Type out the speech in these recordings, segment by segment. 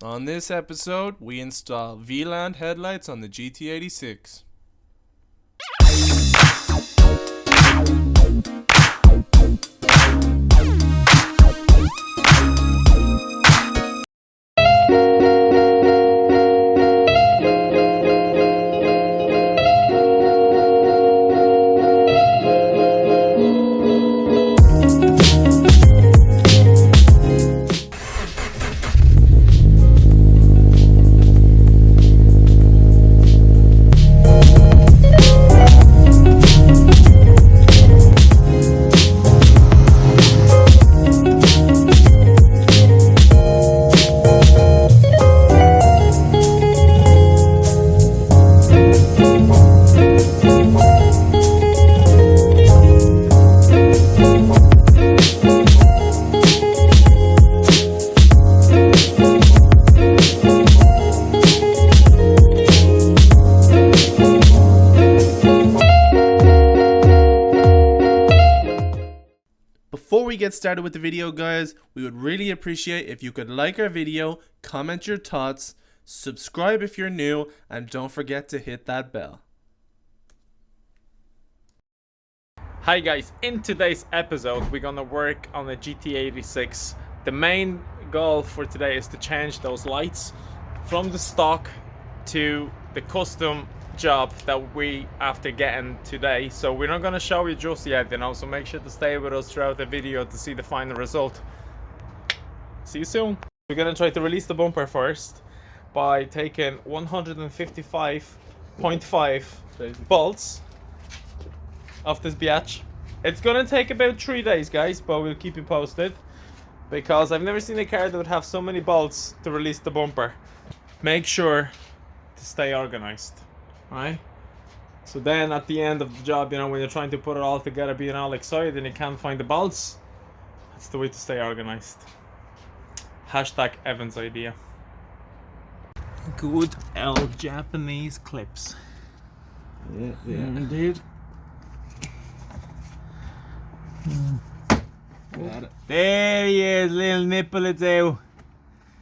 On this episode, we install Vland headlights on the GT86. Before we get started with the video, guys, we would really appreciate if you could like our video, comment your thoughts, subscribe if you're new, and don't forget to hit that bell. Hi guys, in today's episode we're gonna work on a GT86. The main goal for today is to change those lights from the stock to the custom job that we after getting today. So we're not gonna show you just yet, you know, so make sure to stay with us throughout the video to see the final result. See you soon. We're gonna try to release the bumper first by taking 155.5 bolts of this biatch. It's gonna take about 3 days, guys, but we'll keep you posted because I've never seen a car that would have so many bolts to release the bumper. Make sure to stay organized, right? So then at the end of the job, you know, when you're trying to put it all together, being all excited and you can't find the bolts, that's the way to stay organized. Hashtag Evan's idea. Good old Japanese clips. Yeah, Indeed. Got it. There he is, little nipple it's out.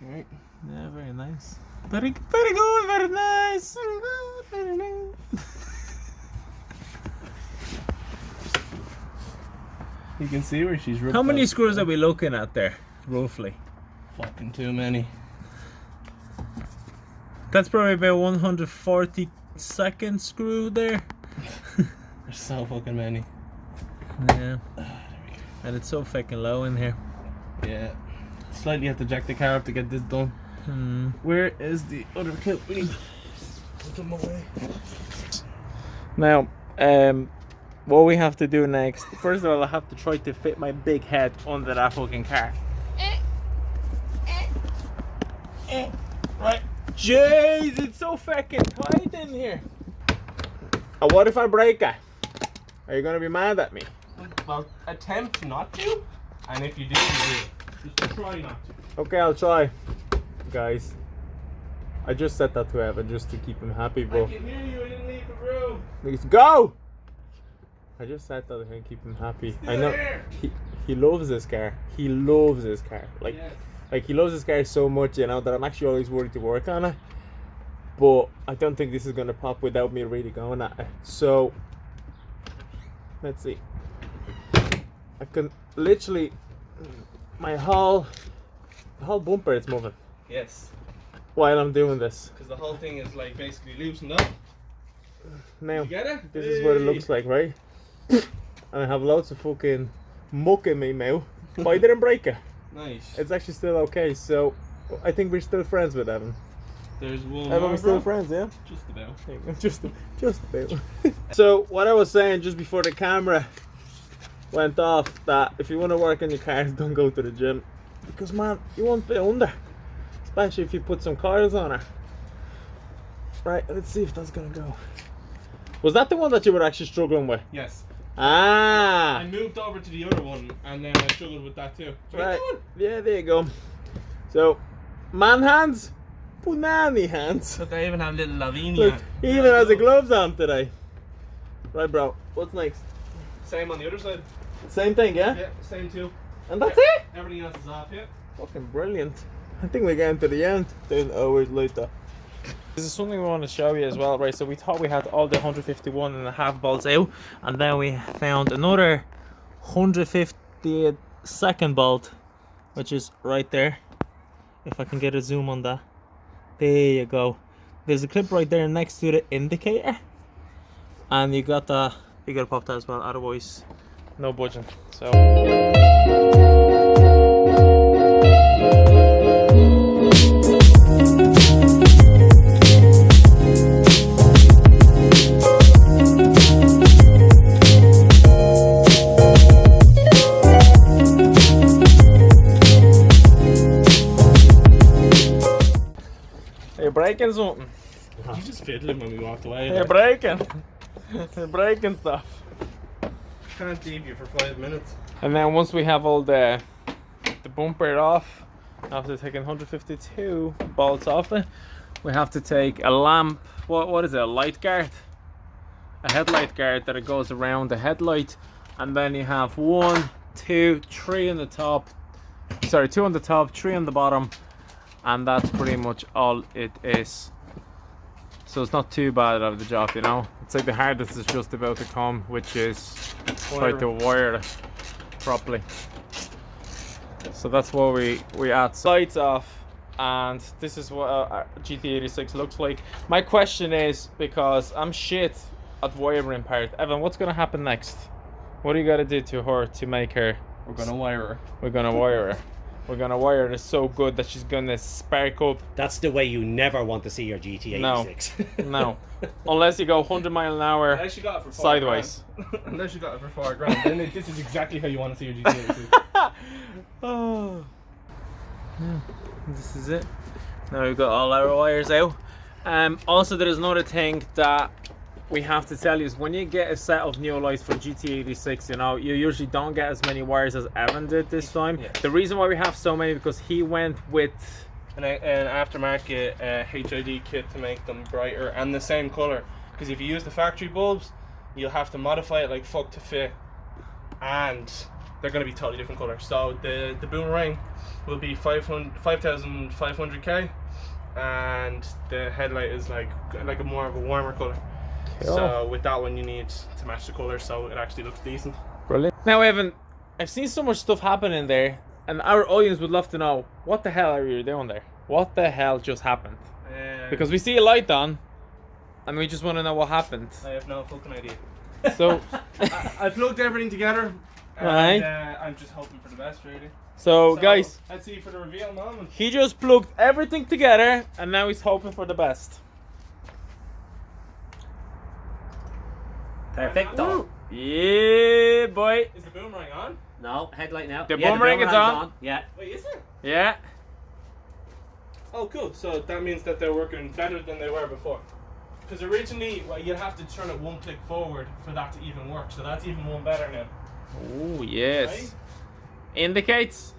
Right. Yeah, very nice. Very good, very nice. Very good, very nice. You can see where she's ripped. How many out. screws are we looking at there, roughly? Fucking too many. That's probably about 142nd screw there. There's so fucking many. Yeah. And it's so fucking low in here. Yeah. Slightly have to jack the car up to get this done. Where is the other clip? We need to put them away. Now, what we have to do next, first of all, I have to try to fit my big head under that fucking car. Right. Jeez, it's so fucking tight in here. And what if I break it? Are you gonna be mad at me? Well, attempt not to, and if you do, you do. Just try not to. Okay, I'll try. Guys, I just said that to Evan just to keep him happy, I but can hear you, I didn't leave the room. let's go! I just said that to keep him happy. Still I know here. he loves this car. He loves this car. Like, Yes. like he loves this car so much, you know, that I'm actually always worried to work on it. But I don't think this is gonna pop without me really going at it. So let's see. I can literally the whole bumper is moving Yes. while I'm doing this. Because the whole thing is like basically loosened up. Now You get it? this is what it looks like, right? And I have loads of fucking muck in me now, but I didn't break it. Nice. It's actually still okay, so I think we're still friends with Evan. There's one Evan, more, we're still bro. friends, yeah? Just about. Just about. So what I was saying just before the camera went off, that if you want to work on your cars, don't go to the gym, because man, you won't fit under, especially if you put some coils on her. Right, let's see if that's gonna go. Was that the one that you were actually struggling with? Yes. Ah, I moved over to the other one, and then I struggled with that too. right. Yeah, there you go. So, man hands, punani hands. Look, I even have little Lavinia. Look, he even has the gloves on today. Right, bro. What's next? Same on the other side. Same thing, yeah? Yeah, same too. And that's it? Everything else is off, yeah. Fucking brilliant. I think we're getting to the end. Don't always like that. This is something we want to show you as well, right? So we thought we had all the 151.5 bolts out, and then we found another 152nd bolt, which is right there. If I can get a zoom on that. There you go. There's a clip right there next to the indicator, and you got that. You gotta pop that as well, otherwise no budging. So you're breaking something. You just fiddling when we walked away. You're breaking. You're breaking stuff. Can't leave you for 5 minutes. And then once we have all the bumper off, after taking 152 bolts off it, we have to take a lamp. What is it? A light guard, a headlight guard that it goes around the headlight, and then you have 1, 2, 3 on the top. Sorry, 2 on the top, 3 on the bottom, and that's pretty much all it is. So it's not too bad of the job, you know. It's like the hardest is just about to come, which is try to wire it properly. So that's what we add. Lights off, and this is what a GT86 looks like. My question is, because I'm shit at wiring part, Evan, what's gonna happen next? What do you gotta do to her to make her? We're gonna wire her. We're gonna wire her. We're gonna wire her so good that she's gonna spark up. That's the way you never want to see your GT86. No. Unless you go 100 miles an hour Unless you got it for 4 sideways. grand. Unless you got it for 4 grand, then this is exactly how you want to see your GT86. Oh. Yeah, this is it. Now we've got all our wires out. Also, there is another thing that we have to tell you is when you get a set of new lights for GT86, you know, you usually don't get as many wires as Evan did this time. Yes. The reason why we have so many because he went with an aftermarket h.i.d kit to make them brighter and the same color. Because if you use the factory bulbs, you'll have to modify it like fuck to fit, and they're going to be totally different colors. So the boomerang will be 5,500K, and the headlight is like a more of a warmer color. Cool. So with that one you need to match the color so it actually looks decent. Brilliant. Now Evan, I've seen so much stuff happening there, and our audience would love to know what the hell are you doing there? What the hell just happened? Because we see a light on, and we just want to know what happened. I have no fucking idea. So I plugged everything together, and right. I'm just hoping for the best, really. So guys, let's see for the reveal moment. he just plugged everything together, and now he's hoping for the best. Perfecto. Yeah, boy. Is the boomerang on? No, headlight now. The boomerang is boomerang's on. Yeah. Wait, is it? Yeah. Oh, cool. So that means that they're working better than they were before. Because originally, well, you'd have to turn it 1 click forward for that to even work. So that's even one better now. Oh yes. Right? Indicates.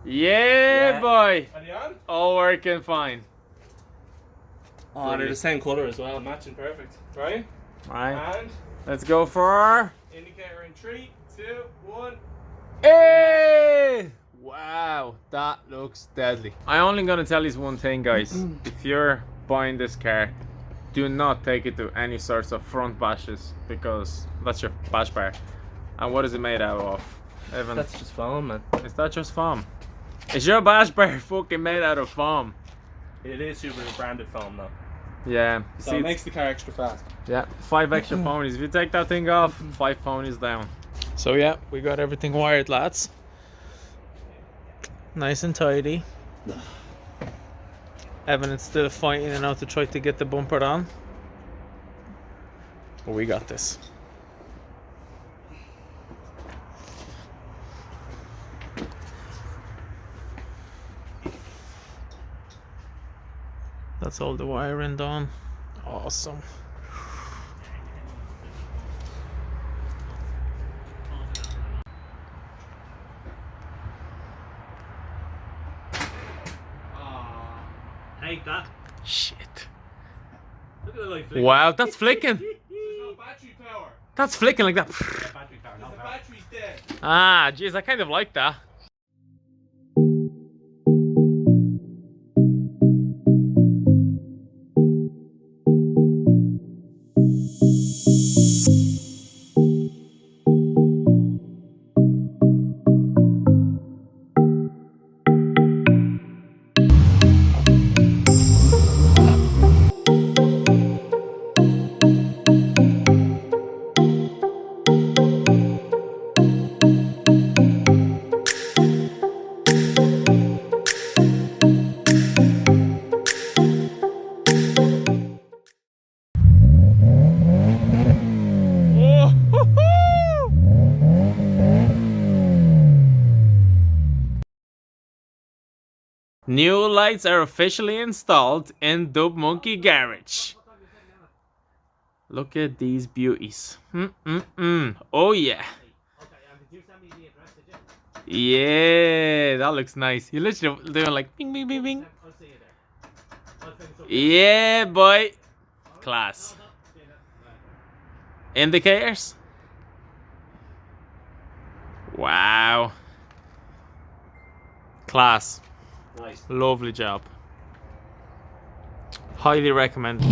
Yeah, boy. Are they on? All working fine. Oh, they're the same color as well, matching perfect. Right? Right. And Let's go for. indicator in 3, 2, 1. Hey! Wow, that looks deadly. I'm only gonna tell you one thing, guys. If you're buying this car, do not take it to any sorts of front bashes, because that's your bash bar. And what is it made out of, Evan? That's just foam, man. Is that just foam? Is your bash bar fucking made out of foam? It is super branded foam though. Yeah. So See, it makes the car extra fast. yeah, 5 extra ponies. If you take that thing off, 5 ponies down. So yeah, we got everything wired, lads. Nice and tidy. Evan is still fighting and out to try to get the bumper on. But we got this. That's all the wiring done. Awesome. Take that. Shit. Look at the light. Wow, that's flicking. There's no battery power. That's flicking like that. Battery power, no The power. battery's dead. Ah, jeez, I kind of like that. New lights are officially installed in Dub Monkey Garage. Look at these beauties. Oh yeah. Yeah, that looks nice. You literally doing like bing bing bing bing. Yeah, boy. Class. Indicators. Wow. Class. Nice. Lovely job. Highly recommend.